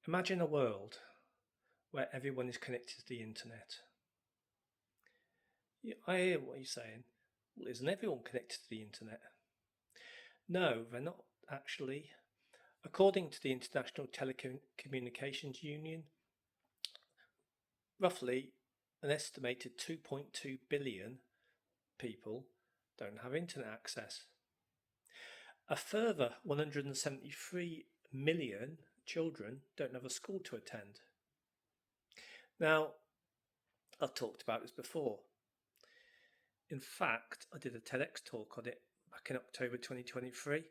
Imagine a world where everyone is connected to the internet. I hear what you're saying. Well, isn't everyone connected to the internet? No, they're not actually. According to the International Telecommunications Union, roughly an estimated 2.2 billion people don't have internet access. A further 173 million children don't have a school to attend. Now, I've talked about this before. In fact, I did a TEDx talk on it back in October 2023.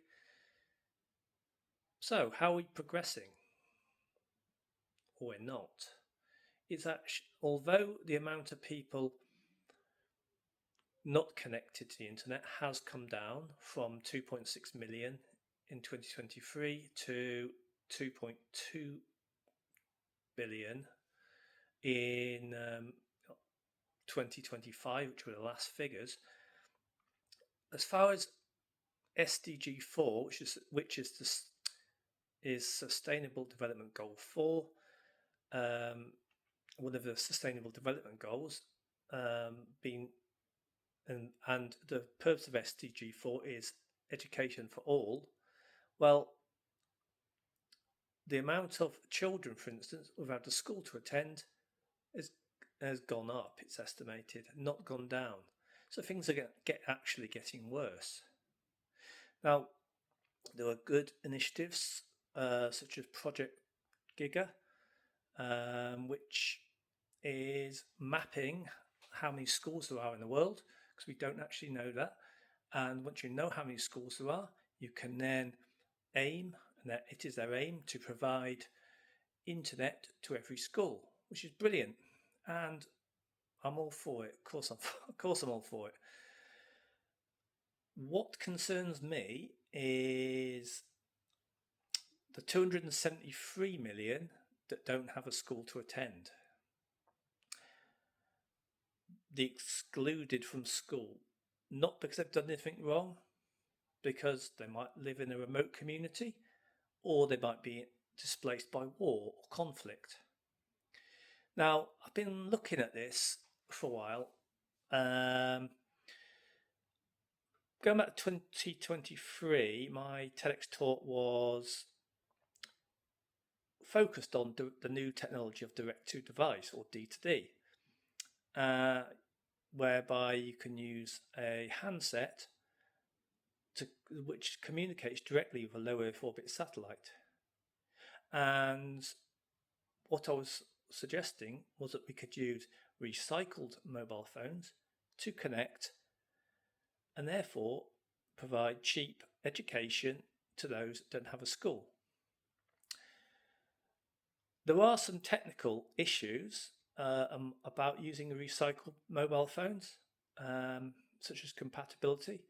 So, how are we progressing? Or we're not. It's actually, although the amount of people not connected to the internet has come down from 2.6 million in 2023 to 2.2 billion in 2025, which were the last figures. As far as SDG 4, is Sustainable Development Goal 4, one of the Sustainable Development Goals, being and the purpose of SDG 4 is education for all. Well, the amount of children, for instance, without a school to attend has gone up. It's estimated, not gone down. So things are actually getting worse. Now, there are good initiatives such as Project Giga, which is mapping how many schools there are in the world, because we don't actually know that. And once you know how many schools there are, you can then aim, and it is their aim, to provide internet to every school, which is brilliant. And I'm all for it. Of course, I'm all for it. What concerns me is the 273 million that don't have a school to attend. The excluded from school, not because they've done anything wrong, because they might live in a remote community, or they might be displaced by war or conflict. Now, I've been looking at this for a while. Going back to 2023, my TEDx talk was focused on the new technology of direct-to-device, or D2D, whereby you can use a handset which communicates directly with a low Earth orbit satellite. And what I was suggesting was that we could use recycled mobile phones to connect and therefore provide cheap education to those that don't have a school. There are some technical issues about using recycled mobile phones, such as compatibility,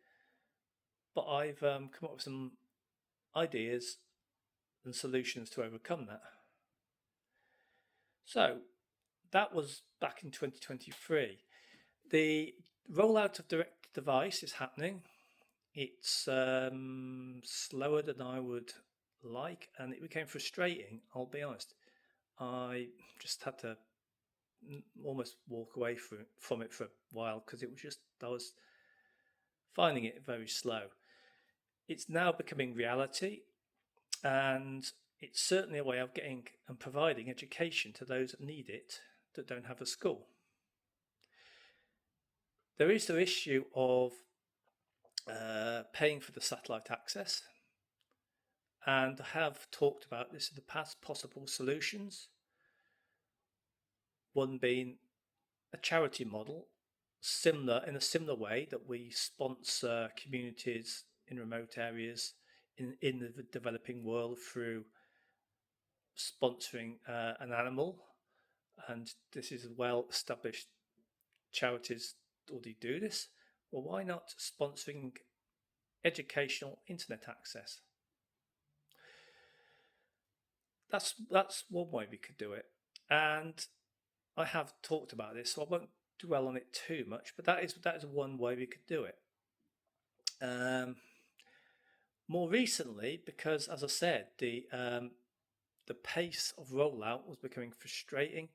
but I've come up with some ideas and solutions to overcome that. So that was back in 2023. The rollout of direct-to-device is happening. It's slower than I would like, and it became frustrating, I'll be honest. I just had to almost walk away from it for a while because I was finding it very slow. It's now becoming reality, and it's certainly a way of getting and providing education to those that need it that don't have a school. There is the issue of paying for the satellite access, and I have talked about this in the past, possible solutions. One being a charity model, in a similar way that we sponsor communities in remote areas in the developing world through sponsoring an animal, and this is well-established charities already do this. Well, why not sponsoring educational internet access? That's one way we could do it, and I have talked about this, so I won't dwell on it too much. But that is one way we could do it. More recently, because as I said, the the pace of rollout was becoming frustrating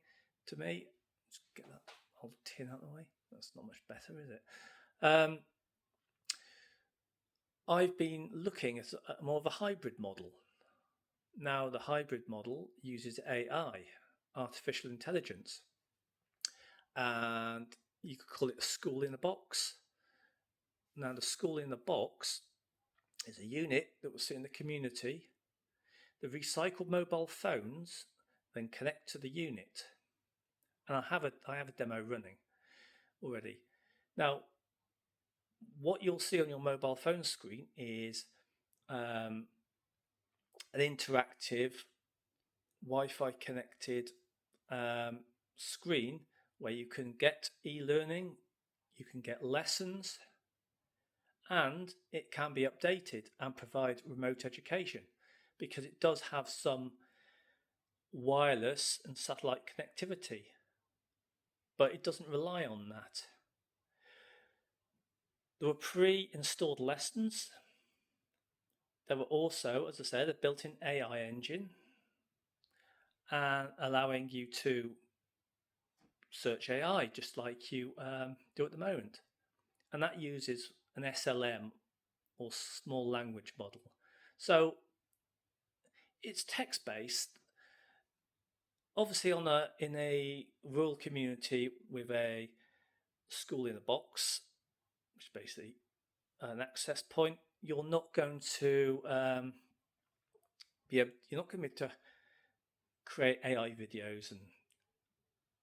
to me. Let's get that old tin out of the way. That's not much better, is it? I've been looking at more of a hybrid model. Now, the hybrid model uses AI, artificial intelligence, and you could call it a school in a box. Now, the school in a box is a unit that will sit in the community. The recycled mobile phones then connect to the unit, and I have a demo running already. Now, what you'll see on your mobile phone screen is an interactive Wi-Fi connected screen where you can get e-learning, you can get lessons, and it can be updated and provide remote education because it does have some wireless and satellite connectivity, but it doesn't rely on that. There were pre-installed lessons. There were also, as I said, a built-in AI engine and allowing you to search AI just like you do at the moment. And that uses an SLM or small language model. So it's text-based. Obviously, in a rural community with a school in a box, which is basically an access point, you're not going to you're not going to be able to create AI videos and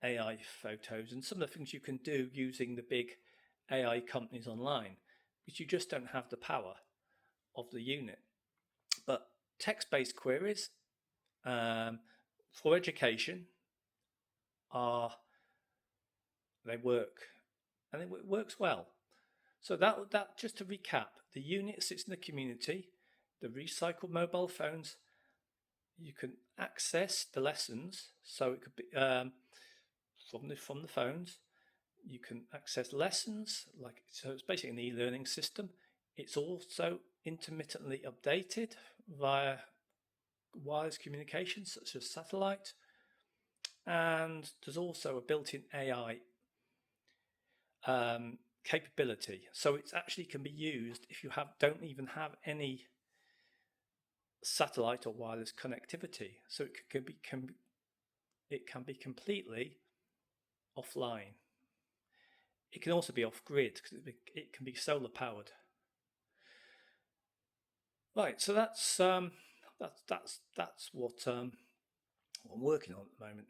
AI photos and some of the things you can do using the big AI companies online, because you just don't have the power of the unit. But text-based queries for education they work, and it works well. So that just to recap, the unit sits in the community. The recycled mobile phones, you can access the lessons, so it could be from the phones. You can access lessons, so it's basically an e-learning system. It's also intermittently updated via wireless communications such as satellite, and there's also a built-in AI capability, so it actually can be used if you don't even have any satellite or wireless connectivity. So it can be completely offline. It can also be off grid because it can be solar powered. Right, so that's what I'm working on at the moment.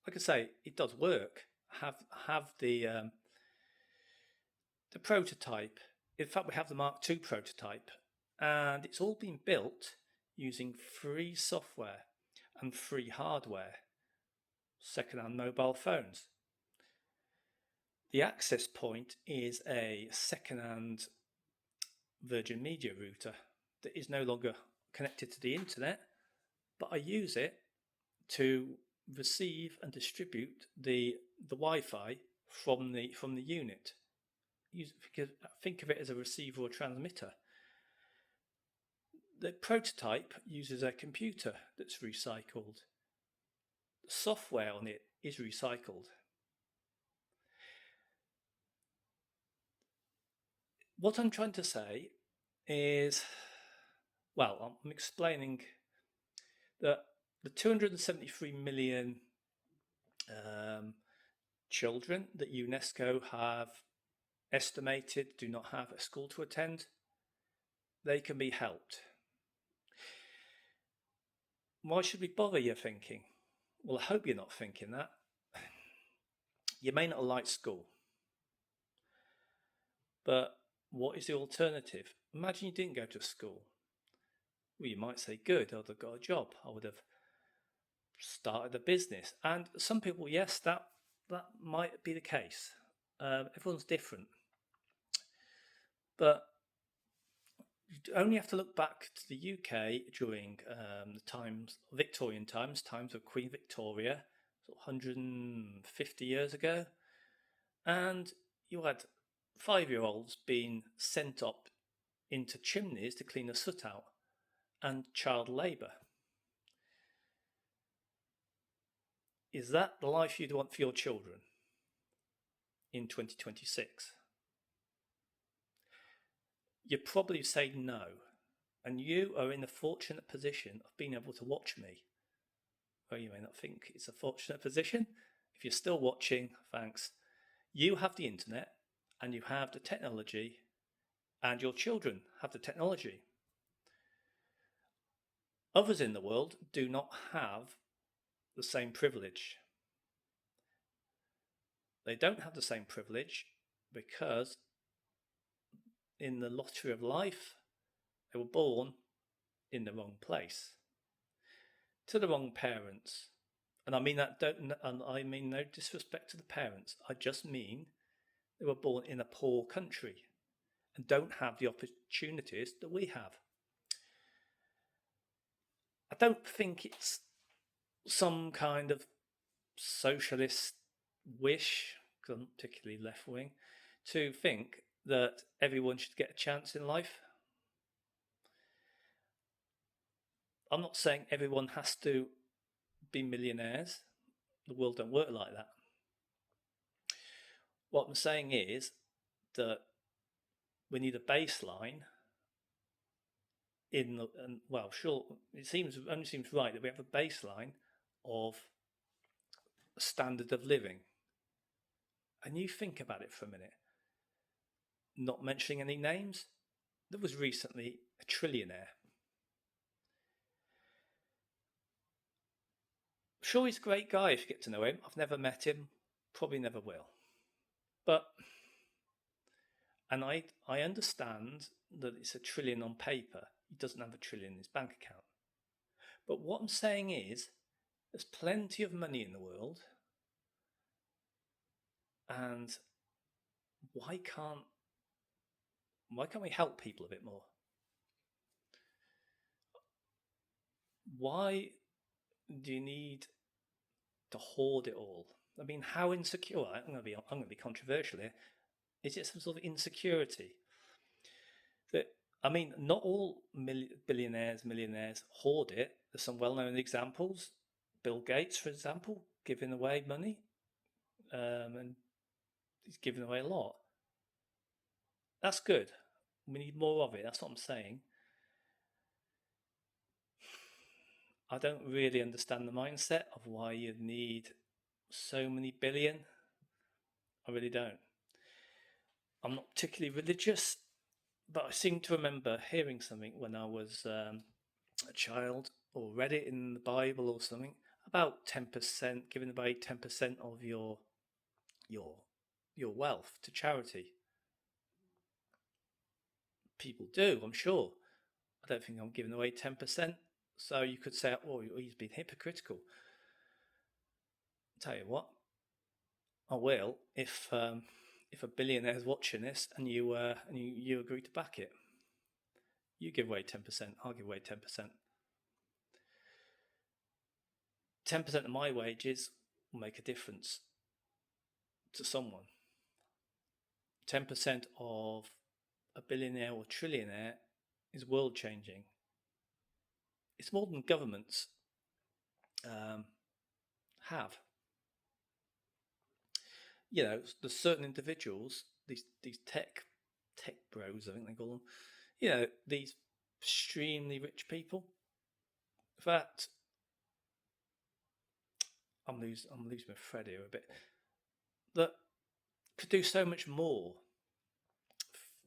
Like I say, it does work. Have the prototype. In fact, we have the Mark II prototype, and it's all been built using free software and free hardware, second-hand mobile phones. The access point is a second-hand Virgin Media router that is no longer connected to the internet, but I use it to receive and distribute the Wi-Fi from the unit. Think of it as a receiver or transmitter. The prototype uses a computer that's recycled. The software on it is recycled. What I'm trying to say is, well, I'm explaining that the 273 million children that UNESCO have estimated do not have a school to attend, they can be helped. Why should we bother, you're thinking? Well, I hope you're not thinking that. You may not like school, but what is the alternative? Imagine you didn't go to school. Well, you might say, good, I'd have got a job. I would have started a business. And some people, yes, that might be the case. Everyone's different. But you only have to look back to the UK during the Victorian times of Queen Victoria, 150 years ago, and you had 5-year-olds being sent up into chimneys to clean the soot out, and child labour. Is that the life you'd want for your children in 2026? You'd probably say no. And you are in the fortunate position of being able to watch me. Well, you may not think it's a fortunate position. If you're still watching, thanks. You have the internet and you have the technology, and your children have the technology. Others in the world do not have the same privilege. They don't have the same privilege because in the lottery of life, they were born in the wrong place, to the wrong parents. And I mean no disrespect to the parents. I just mean they were born in a poor country and don't have the opportunities that we have. I don't think it's some kind of socialist wish, because I'm not particularly left wing, to think that everyone should get a chance in life. I'm not saying everyone has to be millionaires. The world don't work like that. What I'm saying is that we need a baseline sure, it only seems right that we have a baseline of a standard of living. And you think about it for a minute, not mentioning any names, there was recently a trillionaire. Sure, he's a great guy if you get to know him. I've never met him, probably never will. And I understand that it's $1 trillion on paper. He doesn't have $1 trillion in his bank account. But what I'm saying is, there's plenty of money in the world, and why can't we help people a bit more? Why do you need to hoard it all? I mean, how insecure? I'm going to be controversial here. Is it some sort of insecurity? Not all millionaires hoard it. There's some well-known examples. Bill Gates, for example, giving away money, and he's giving away a lot. That's good. We need more of it. That's what I'm saying. I don't really understand the mindset of why you need so many billion. I really don't. I'm not particularly religious, but I seem to remember hearing something when I was a child, or read it in the Bible or something, about 10%, giving away 10% of your wealth to charity. People do, I'm sure. I don't think I'm giving away 10%. So you could say, oh, he's been hypocritical. I'll tell you what, I will if a billionaire is watching this and you agree to back it. You give away 10%, I'll give away 10%. 10% of my wages will make a difference to someone. 10% of a billionaire or trillionaire is world changing. It's more than governments have. There's certain individuals, these tech bros, I think they call them. These extremely rich people. That I'm losing my thread here a bit. That could do so much more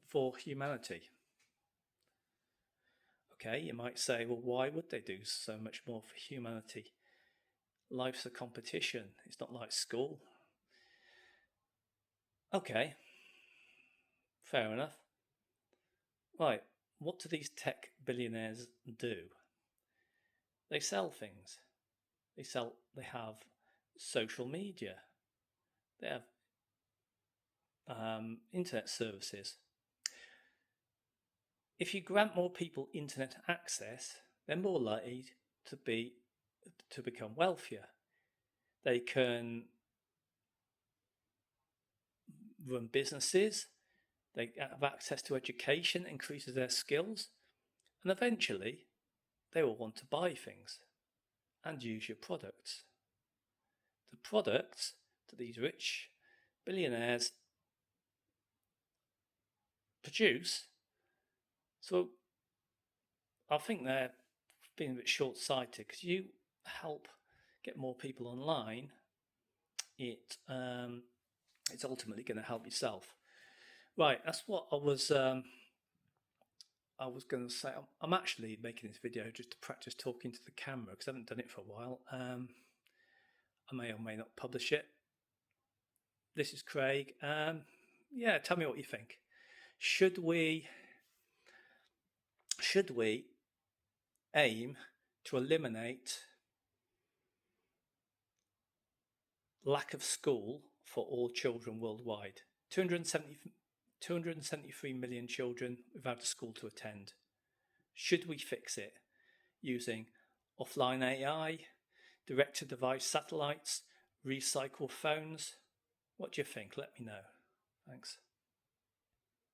for humanity. Okay, you might say, well, why would they do so much more for humanity? Life's a competition. It's not like school. Okay, fair enough. Right, what do these tech billionaires do? They sell things. They have social media. They have internet services. If you grant more people internet access, they're more likely to become wealthier. They can run businesses. They have access to education, increases their skills, and eventually they will want to buy things and use your products. the products that these rich billionaires produce. So I think they're being a bit short-sighted, because you help get more people online, it's ultimately going to help yourself. Right, that's what I was going to say. I'm actually making this video just to practice talking to the camera, because I haven't done it for a while. I may or may not publish it. This is Craig. Yeah, tell me what you think. Should we aim to eliminate lack of school for all children worldwide? 273 million children without a school to attend. Should we fix it using offline AI, direct-to-device satellites, recycle phones? What do you think? Let me know. Thanks.